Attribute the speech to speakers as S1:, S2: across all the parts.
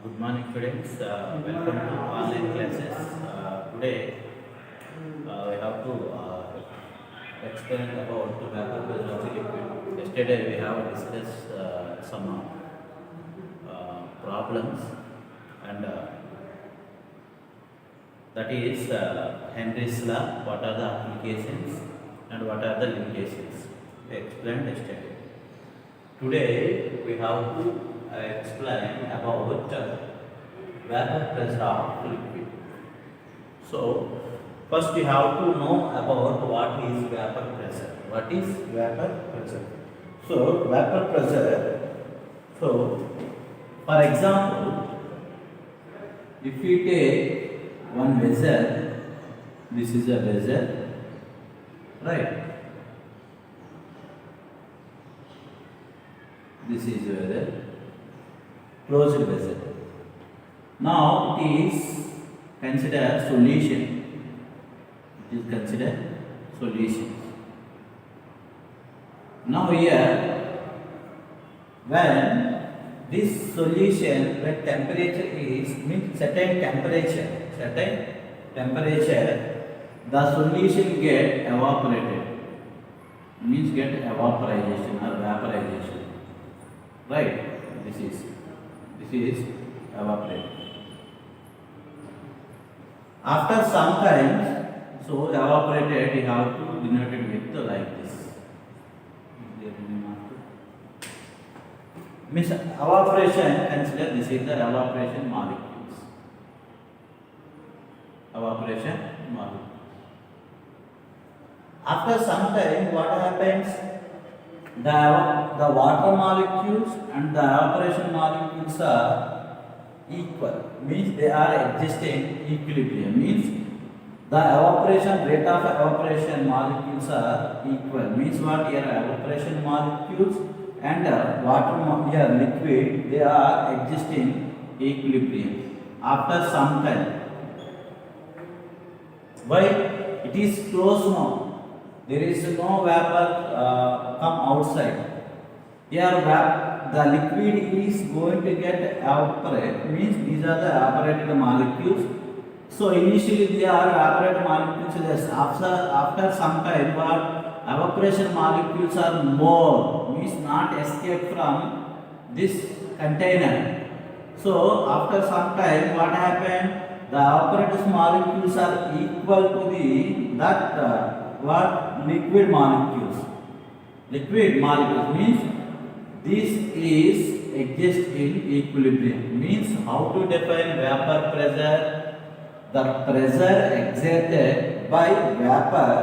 S1: Good morning, students. Welcome to online classes. Today, we have to explain about the vapor phase of the liquid. Yesterday, we have discussed some problems, and that is Henry's law. What are the applications and what are the limitations? We explained yesterday. Today, we have to explain about vapor pressure of liquid. So, first we have to know about what is vapor pressure. What is vapor pressure? So, vapor pressure. So, for example, if we take one vessel, this is a vessel, right? This is a closed vessel. Now it is considered solution. It is considered solution. Now here, when this solution, when temperature is means certain temperature, the solution get evaporated. Means get evaporization or vaporization. Right? This is evaporated. After some time, so evaporated, you have to denote it with like this. Means evaporation, consider this is the evaporation molecules. Evaporation molecules. After some time, what happens? The water molecules and the evaporation molecules are equal, means they are existing equilibrium, means the evaporation rate of evaporation molecules are equal, means what here evaporation molecules and water here liquid, they are existing equilibrium after some time. Why? It is closed now. There is no vapor come outside. Here the liquid is going to get evaporate, means these are the evaporated molecules. So initially they are evaporated molecules. After some time, what evaporation molecules are more, means not escape from this container. So after some time, what happened? The evaporated molecules are equal to the what liquid molecules. Liquid molecules means this is exist in equilibrium. Means how to define vapor pressure? The pressure exerted by vapor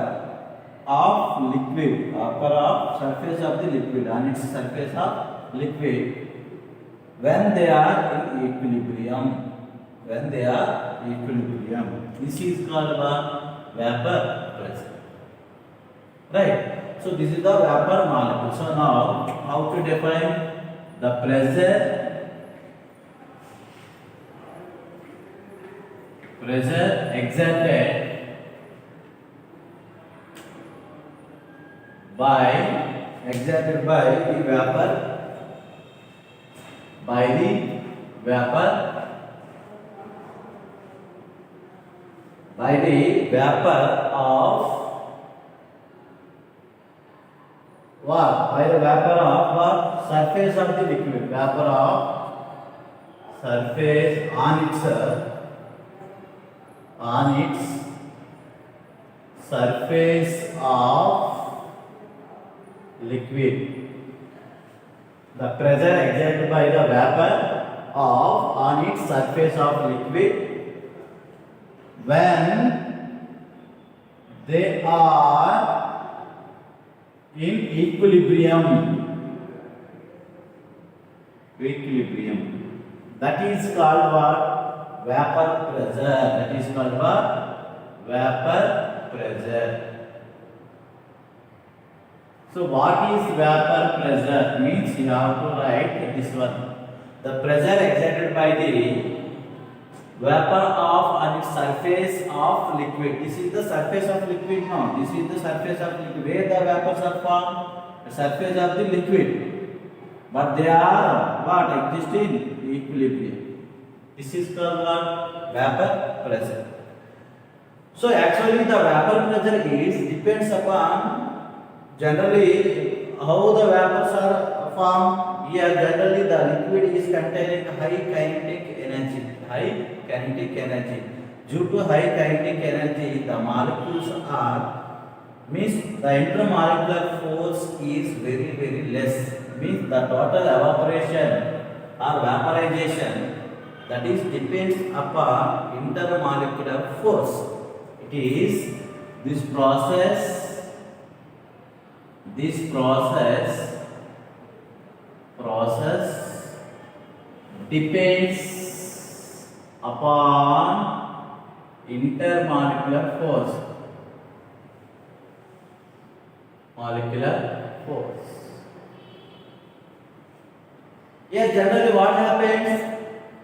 S1: of liquid, vapor of surface of the liquid, on its surface of liquid, when they are in equilibrium. When they are equilibrium, this is called vapor pressure. Right. So this is the vapor molecule. So now how to define the pressure exerted by the vapor of what? By the vapor of what? Surface of the liquid. Vapor of surface on its surface of liquid. The pressure exerted by the vapor of on its surface of liquid when they are in equilibrium. That is called what? Vapor pressure. That is called what? Vapor pressure. So what is vapor pressure? Means you have to write this one. The pressure exerted by the vapor of on its surface of liquid. This is the surface of liquid now. This is the surface of liquid. Where the vapors are formed? The surface of the liquid. But they are what? Exist in equilibrium. This is called what? Vapor pressure. So actually the vapor pressure is depends upon generally how the vapors are formed. Here generally the liquid is containing high kinetic energy. High kinetic energy. Due to high kinetic energy, the molecules are means the intermolecular force is very less. Means the total evaporation or vaporization that is depends upon intermolecular force. It is this process depends upon intermolecular force. Molecular force. Here generally what happens?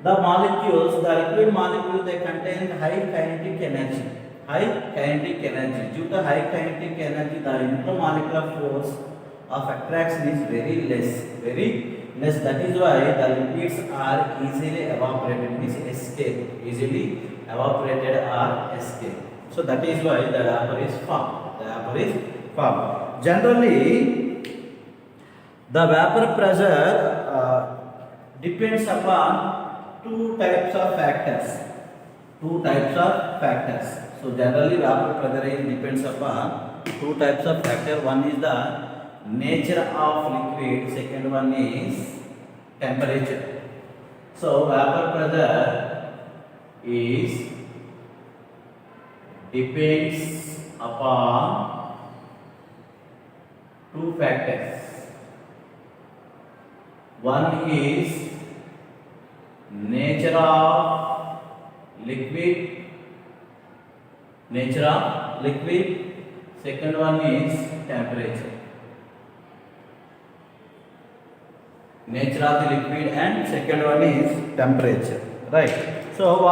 S1: The molecules, the liquid molecule, they contain high kinetic energy. High kinetic energy. Due to high kinetic energy, the intermolecular force of attraction is very less. That is why the liquids are easily evaporated, means escape. Easily evaporated or escape. So that is why the vapor is formed. Generally, the vapor pressure depends upon two types of factors. So generally vapor pressure depends upon two types of factors. One is the nature of liquid, second one is temperature. So vapor pressure is depends upon two factors. One is nature of liquid, second one is temperature. Nature of the liquid and second one is temperature, right? So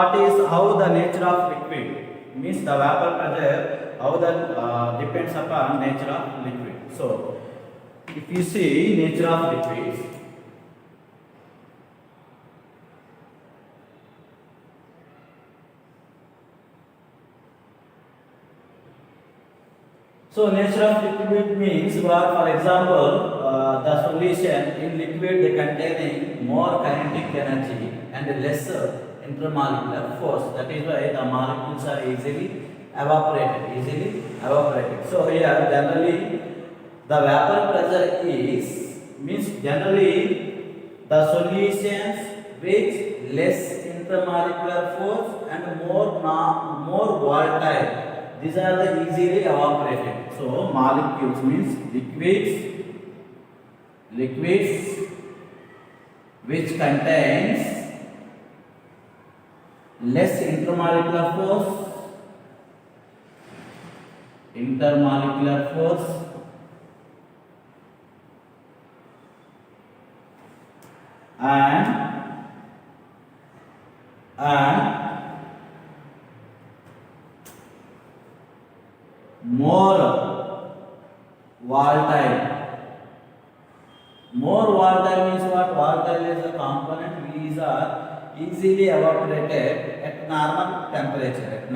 S1: how the nature of liquid means the vapor pressure, how that depends upon nature of liquid. So if you see nature of liquids, so nature of liquid means what? For example, the solution in liquid they containing more kinetic energy and lesser intermolecular force. That is why the molecules are easily evaporated. So here generally the vapor pressure is means generally the solutions with less intermolecular force and more volatile. These are the easily evaporated. So molecules means liquids which contains less intermolecular force and more volatile. More volatile means what? Volatile is a component which are easily evaporated at normal temperature.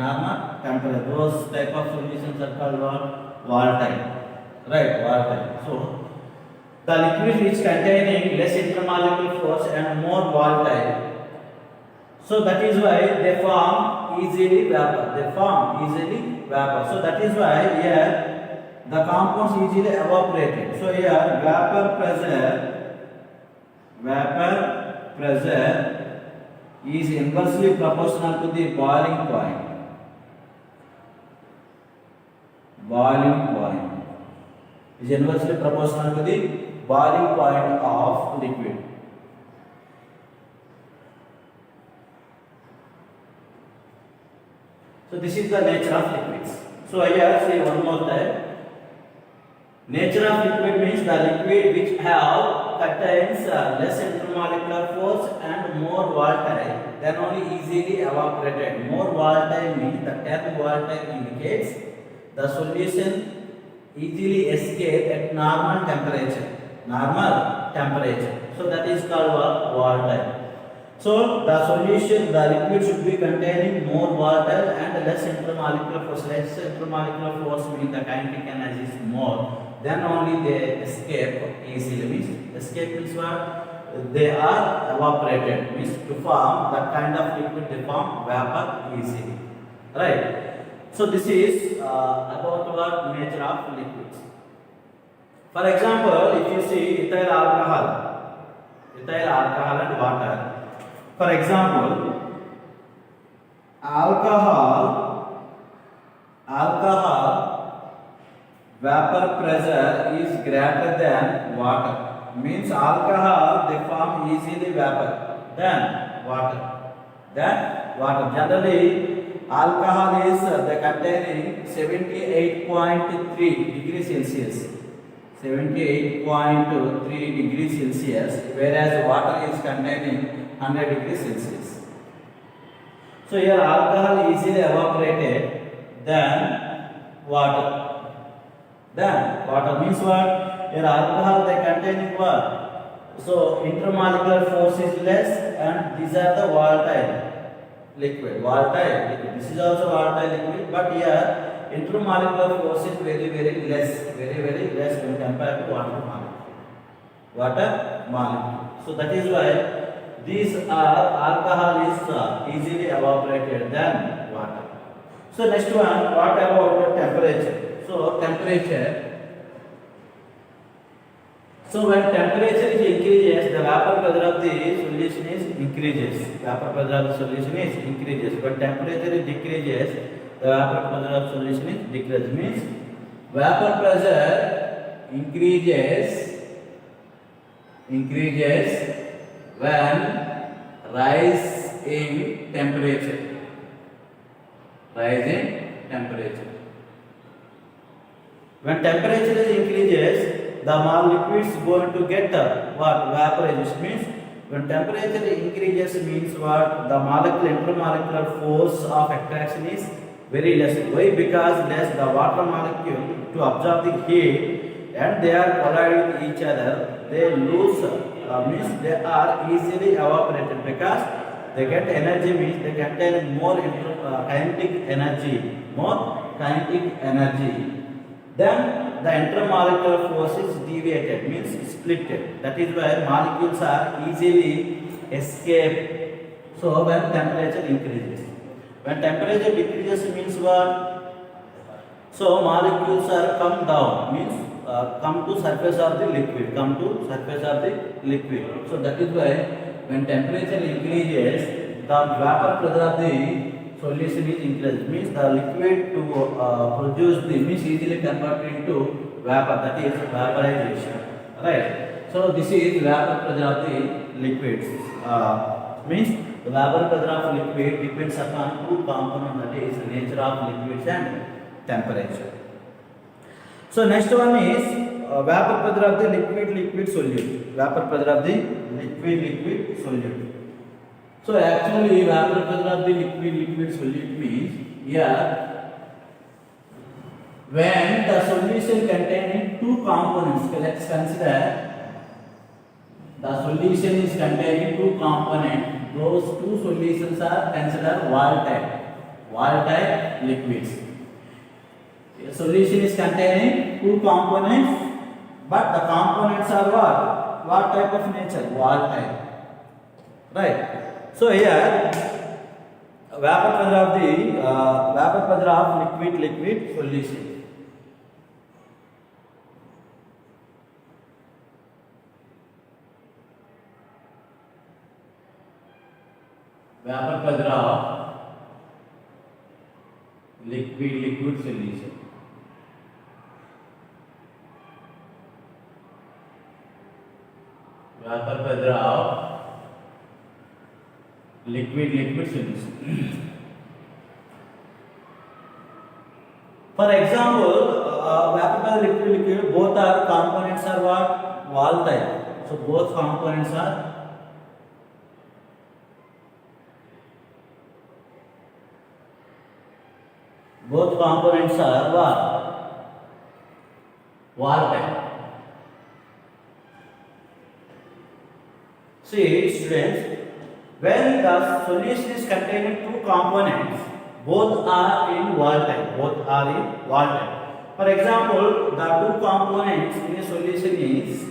S1: Those type of solutions are called what? Volatile. Right, volatile. So the liquid which containing less intermolecular force and more volatile. So that is why they form easily vapor. So that is why here the compounds easily evaporated. So here vapor pressure is inversely proportional to the boiling point. Is inversely proportional to the boiling point of liquid. So this is the nature of liquids. So here say one more time. Nature of liquid means the liquid which contains less intermolecular force and more volatile, then only easily evaporated. More volatile means the term volatile indicates the solution easily escape at normal temperature. So that is called volatile. So the solution, the liquid should be containing more volatile and less intermolecular force. Less intermolecular force means the kinetic energy is more. Then only they escape easily. Means escape means what? They are evaporated. Means to form that kind of liquid, they form vapor easily. Right. So this is about what nature of liquids. For example, if you see ethyl alcohol and water. For example, alcohol vapor pressure is greater than water. Means alcohol they form easily vapor than water. Generally, alcohol is they containing 78.3 degrees Celsius. 78.3 degrees Celsius, whereas water is containing 100 degrees Celsius. So here alcohol easily evaporated than water. Then water means what? Here alcohol they containing what? So intermolecular force is less, and these are the volatile liquid. This is also volatile liquid, but here intermolecular force is very less when compared to water molecule. So that is why these are alcohol is easily evaporated than water. So next one, what about temperature? So temperature. So when temperature is increases, the vapor pressure of the solution is increases. Vapor pressure of the solution is increases. When temperature decreases, the vapor pressure of solution is decreases. Means vapor pressure increases when rise in temperature. When temperature is increases, the liquid is going to get what? Vaporization. Means when temperature increases means what? The intermolecular force of attraction is very less. Why? Because less the water molecule to absorb the heat, and they are colliding with each other. They lose. Means they are easily evaporated because they get energy. Means they contain more kinetic energy. Then the intermolecular force is deviated, means splitted. That is why molecules are easily escape. So when temperature increases, when temperature decreases means what? So molecules are come down, means come to surface of the liquid. So that is why when temperature increases, the vapor pressure of the solution is increased. Means the liquid to produce the means easily converted into vapor. That is vaporization. Right. So this is vapor pressure of the liquids. Means the vapor pressure of liquid depends upon two components, that is nature of liquids and temperature. So next one is vapor pressure of the liquid solute. Vapor pressure of the liquid solute. So actually vapor pressure of the liquid solute means here when the solution containing two components. Let's consider the solution is containing two components. Those two solutions are considered volatile liquids. The solution is containing two components, but the components are what? What type of nature? Volatile. Right. So here vapor pressure of liquid solution. Vapor pressure of liquid solution. Vapor pressure of liquid solution. For example, vapor pressure liquid, both are components are what? Volatile. So both components are what? Volatile. See students, When the solution is containing two components, both are in volatile. Both are in volatile. For example, the two components in a solution is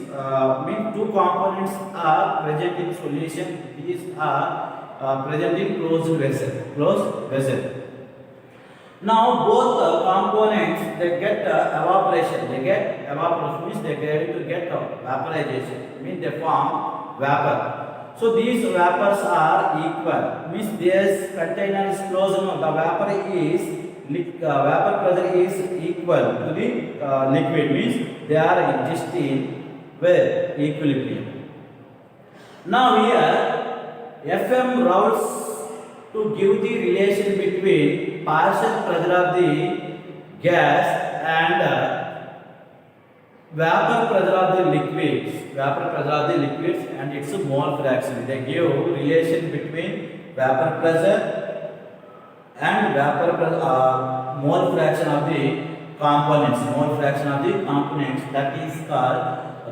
S1: mean two components are present in solution. These are present in closed vessel. Closed vessel. Now both components they get evaporation. They get evaporation means they get to get vaporization. Means they form vapor. So these vapors are equal. Means this container is closed. No, the vapor is vapor pressure is equal to the liquid. Means they are existing with equilibrium. Now here Fm routes to give the relation between partial pressure of the gas and vapor pressure of the liquids and its mole fraction. They give relation between vapor pressure and mole fraction of the components. That is called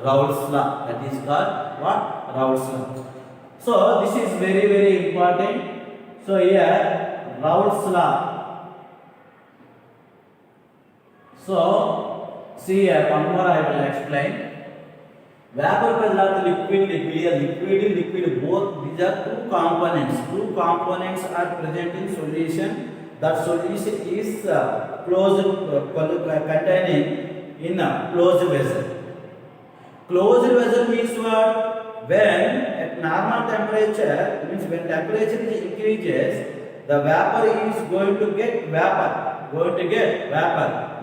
S1: Raoult's law. That is called what? Raoult's law. So this is very important. So here Raoult's law. So see here one more I will explain. Vapor pressure of the liquid both these are two components. Two components are present in solution. That solution is containing in a closed vessel. Closed vessel means what? When at normal temperature, means when temperature increases, the vapor is going to get vapor.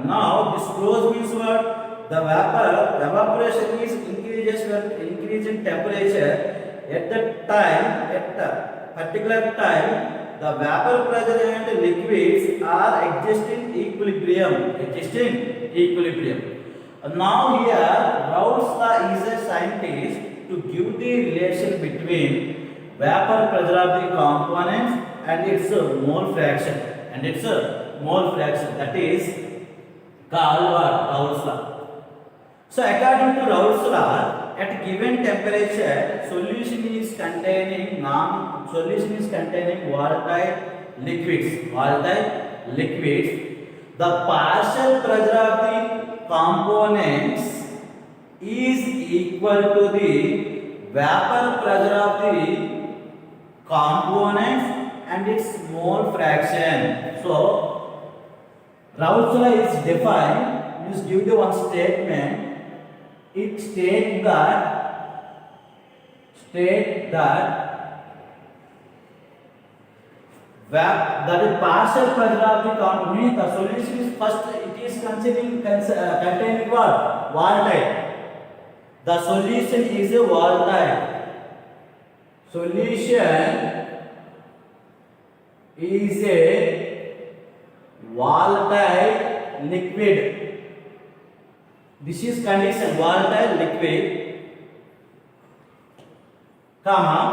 S1: Now this closed means what? The evaporation is increases when increase in temperature. At the particular time, the vapor pressure and liquids are existing equilibrium. Now here Raoult's law is a scientist to give the relation between vapor pressure of the components and its mole fraction. That is called what? Raoult's law. So according to Raoult's law, at given temperature, solution is containing volatile liquids. The partial pressure of the components is equal to the vapor pressure of the components and its mole fraction. So Raoult's law is defined. Just give the one statement. It states that the partial pressure of the component, the solution is first it is containing what? Volatile. The solution is a volatile. Solution is a volatile liquid. This is condition volatile liquid, comma,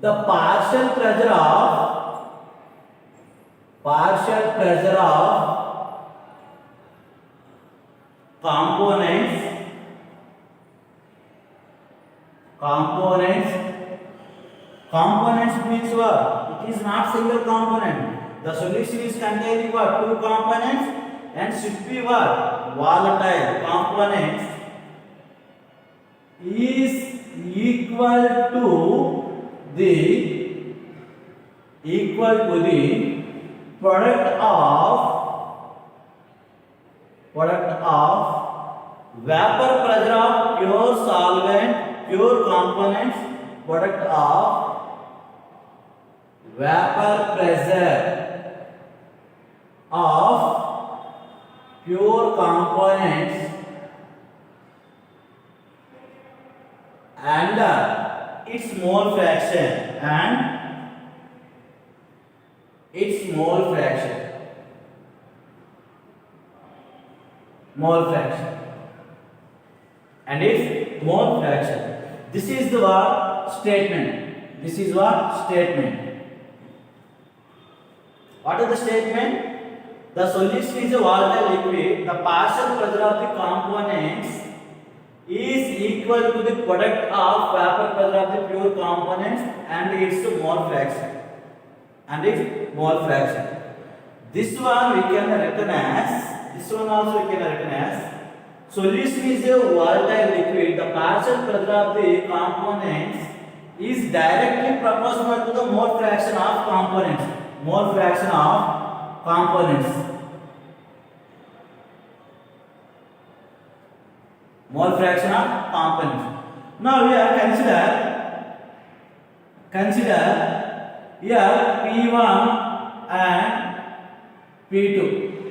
S1: the partial pressure of components means what? It is not single component. The solution is containing what? Two components and should be what? Volatile. Components is equal to the product of vapor pressure of pure solvent, pure components, product of vapor pressure of pure components and its mole fraction This is the statement. What is the statement? The solution is a volatile liquid. The partial pressure of the components is equal to the product of vapor pressure of the pure components and its mole fraction. This one we can written as, this one also we can written as, solution is a volatile liquid. The partial pressure of the components is directly proportional to the mole fraction of components. Mole fraction of components. Mole fraction of components. Now we are consider here P1 and P2.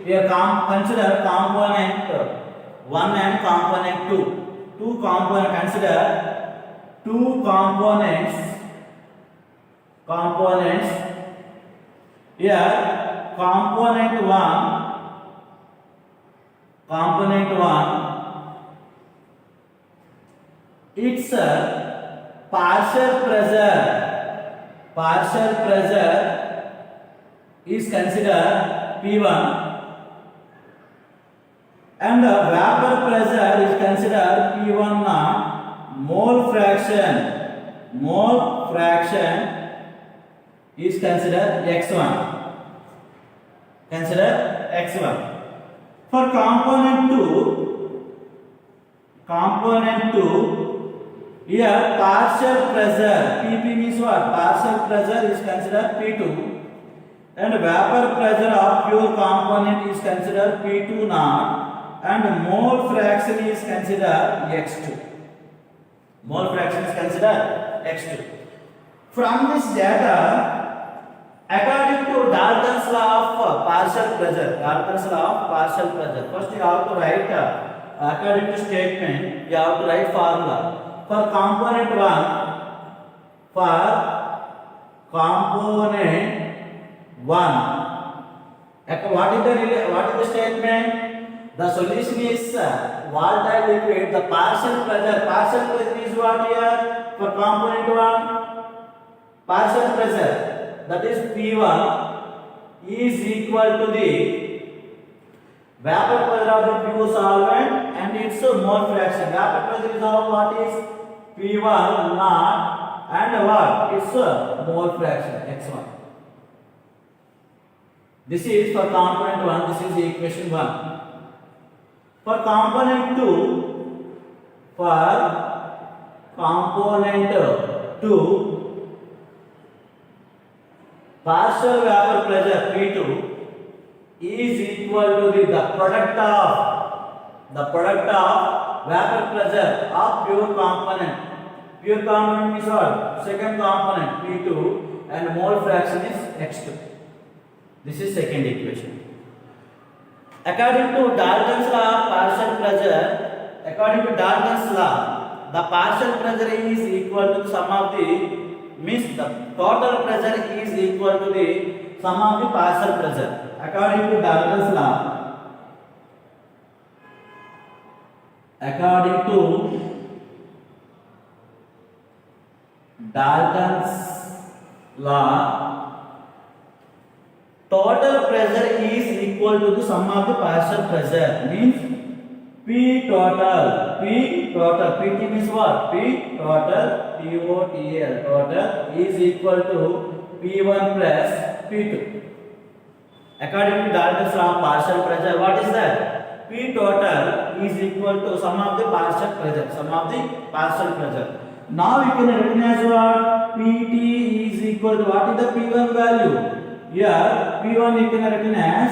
S1: We are consider component 1 and component 2. Consider two components. Here component 1 its partial pressure is considered P1 and the vapor pressure is considered P1 naught. Mole fraction is considered X1. For component 2, here partial pressure PP means what? Partial pressure is considered P2 and vapor pressure of pure component is considered P2 naught and mole fraction is considered X2. From this data, according to Dalton's law of partial pressure, first you have to write according to statement, you have to write formula. For component 1, what is the statement? The solution is volatile liquid. The partial pressure is what here? For component 1, partial pressure, that is P1 is equal to the vapor pressure of the pure solvent and its mole fraction. Vapor pressure is what is P1 naught and what? Its mole fraction X1. This is for component 1. This is the equation 1. For component 2, partial vapor pressure P2 is equal to the product of vapor pressure of pure component. Pure component is what? Second component P2 and mole fraction is X2. This is second equation. According to Dalton's law of partial pressure, the partial pressure is equal to the sum of the total pressure is equal to the sum of the partial pressure. According to Dalton's law, total pressure is equal to the sum of the partial pressure. Means P total, PT means what? P total, total is equal to P1 plus P2. According to Dalton's law of partial pressure, what is that? P total is equal to sum of the partial pressure. Now we can written as what? PT is equal to what is the P1 value? Here P1 you can written as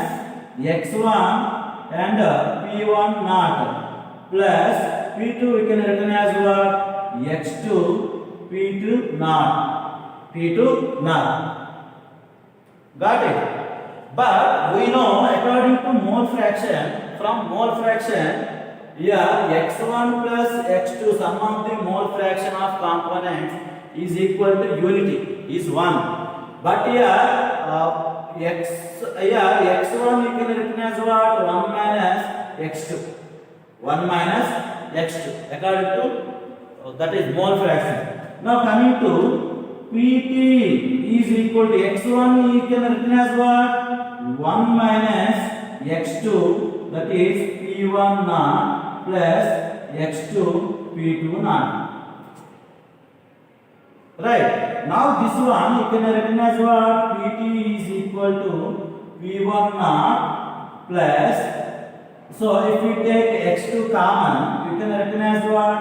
S1: X1 and P1 naught plus P2 we can written as what? X2 P2 naught. Got it? But we know according to mole fraction, from mole fraction, here X1 plus X2 sum of the mole fraction of components is equal to unity, is 1. But here X1 you can written as what? 1 minus X2 according to that is mole fraction. Now coming to PT is equal to X1 you can written as what? 1 minus X2, that is P1 naught plus X2 P2 naught. Right. Now this one you can written as what? Pt is equal to P1 naught plus. So if we take X2 common, you can written as what?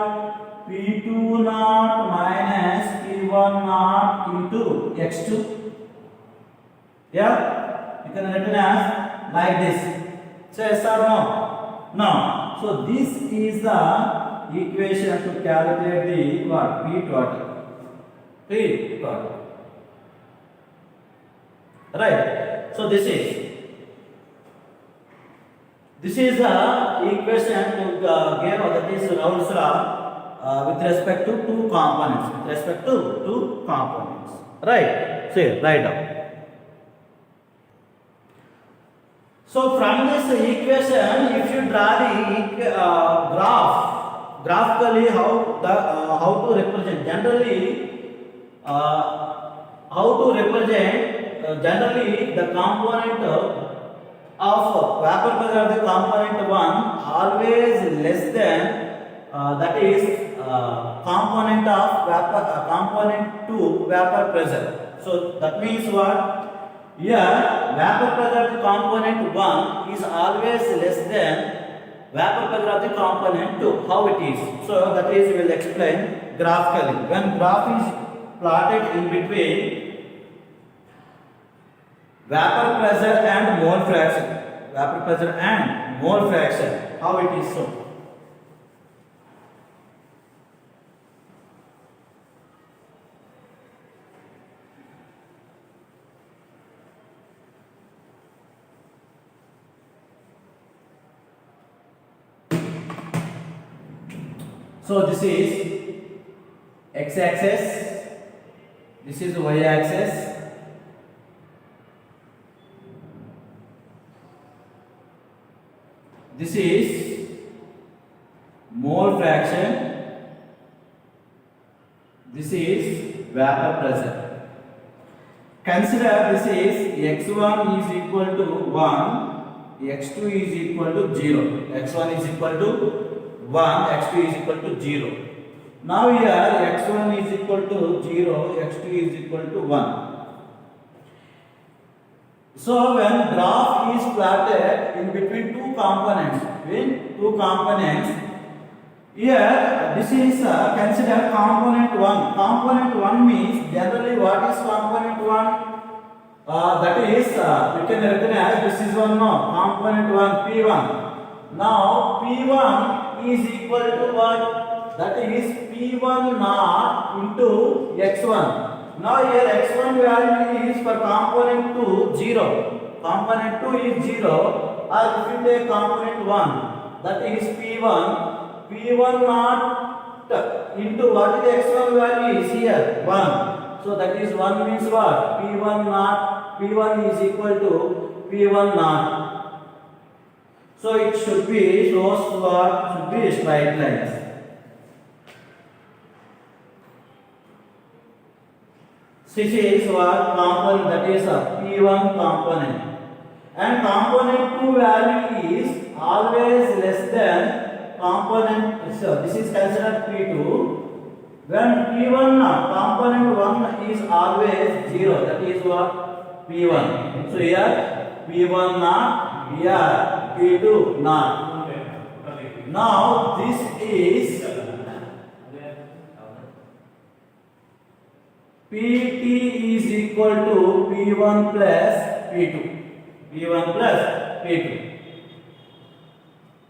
S1: P2 naught minus P1 naught into X2. Yeah, you can written as like this. So yes or no? No. So this is the equation to calculate the what? P total. P total. Right. So this is the equation to give that is Raoult's law with respect to two components. With respect to two components. Right. See, write down. So from this equation, if you draw the graphically how to represent generally how to represent generally the component of vapor pressure of the component 1 always less than that is component of component 2 vapor pressure. So that means what? Here, vapor pressure of the component 1 is always less than vapor pressure of the component 2. How it is? So that is we will explain graphically. When graph is plotted in between vapor pressure and mole fraction, vapor pressure and mole fraction, how it is so? So this is x-axis, this is y-axis, this is mole fraction, this is vapor pressure. Consider this is x1 is equal to 1, x2 is equal to 0, x1 is equal to 1, x2 is equal to 0. Now here x1 is equal to 0, x2 is equal to 1. So when graph is plotted in between two components, here this is consider component 1. Component 1 means generally what is component 1? That is we can recognize this is one now, component 1 P1. Now P1 is equal to what? That is P1 naught into x1. Now here x1 value is for component 2 0. Component 2 is 0. Or if you take component 1, that is P1 naught into what is the x1 value is here 1. So that is 1 means what? P1 naught. P1 is equal to P1 naught. So it should be should be straight lines. This is what component, that is a P1 component, and component 2 value is always less than component. So this is considered P2. When P1 component 1 is always 0, that is what? P1. So here P1 naught, here P2 naught. Now this is Pt is equal to P1 plus P2. P1 plus P2.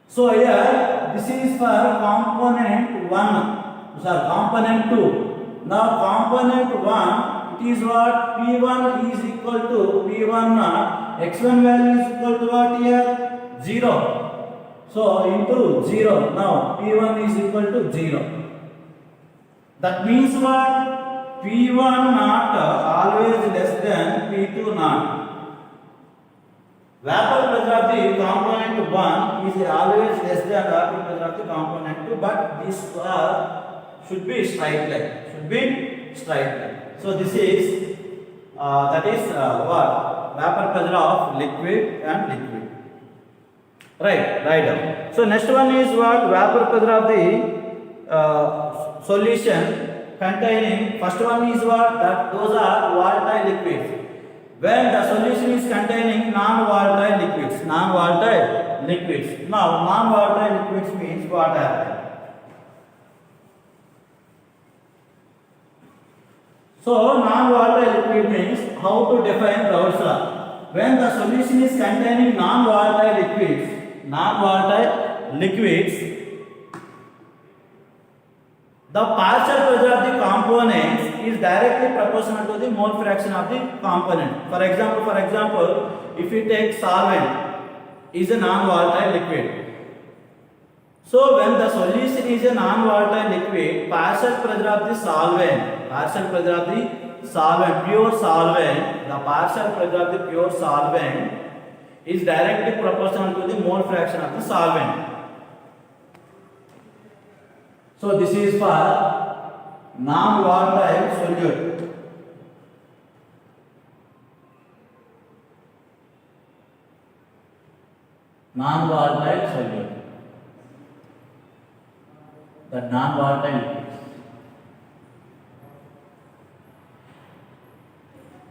S1: So here this is for component 1. Sorry, component 2. Now component 1, it is what? P1 is equal to P1 naught. X1 value is equal to what here? 0. So into 0. Now P1 is equal to 0. That means what? P1 naught always less than P2 naught. Vapor pressure of the component 1 is always less than vapor pressure of the component 2, but this should be straight line. Should be straight line. So this is that is what? Vapor pressure of liquid and liquid. Right, write down. So next one is what? Vapor pressure of the solution containing, first one is what? That those are volatile liquids. When the solution is containing non-volatile liquids, non-volatile liquids. Now, non-volatile liquids means what happens? So, non-volatile liquid means how to define Raoult's law. When the solution is containing non-volatile liquids, the partial pressure of the components is directly proportional to the mole fraction of the component. For example, if you take solvent is a non-volatile liquid. So when the solution is a non-volatile liquid, partial pressure of the solvent, pure solvent, the partial pressure of the pure solvent is directly proportional to the mole fraction of the solvent. So this is for non-volatile solute. Non-volatile solute. The non-volatile liquids.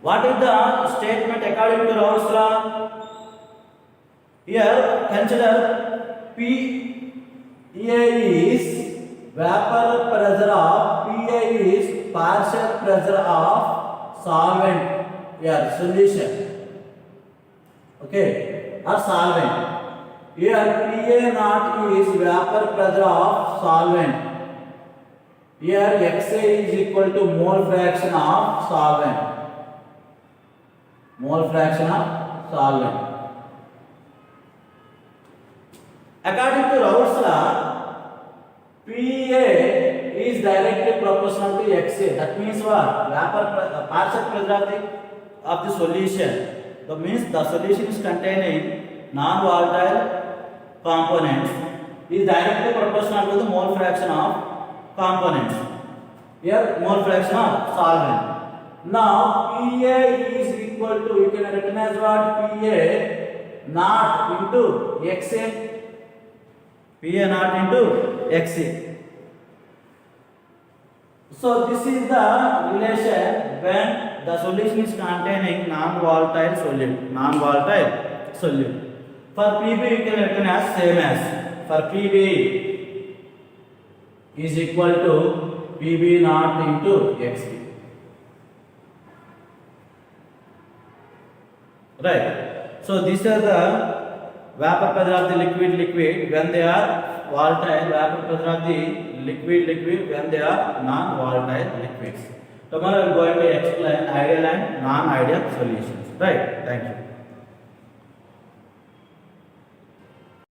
S1: What is the statement according to Raoult's law? Here consider PA is vapor pressure of PA is partial pressure of solvent, solution, okay, or solvent. Here PA naught is vapor pressure of solvent. Here XA is equal to mole fraction of solvent. Mole fraction of solvent. According to Raoult's law, PA is directly proportional to XA. That means what? Partial pressure of the solution. That means the solution is containing non-volatile components is directly proportional to the mole fraction of components. Here, mole fraction of solvent. Now, PA is equal to, you can written as what? PA naught into XA. PA naught into XA. So this is the relation when the solution is containing non-volatile solute. For PB you can written as same as. For PB is equal to PB naught into XB. Right. So these are the vapor pressure of the liquid when they are volatile, vapor pressure of the liquid when they are non-volatile liquids. Tomorrow I am going to explain ideal and non-ideal solutions. Right. Thank you.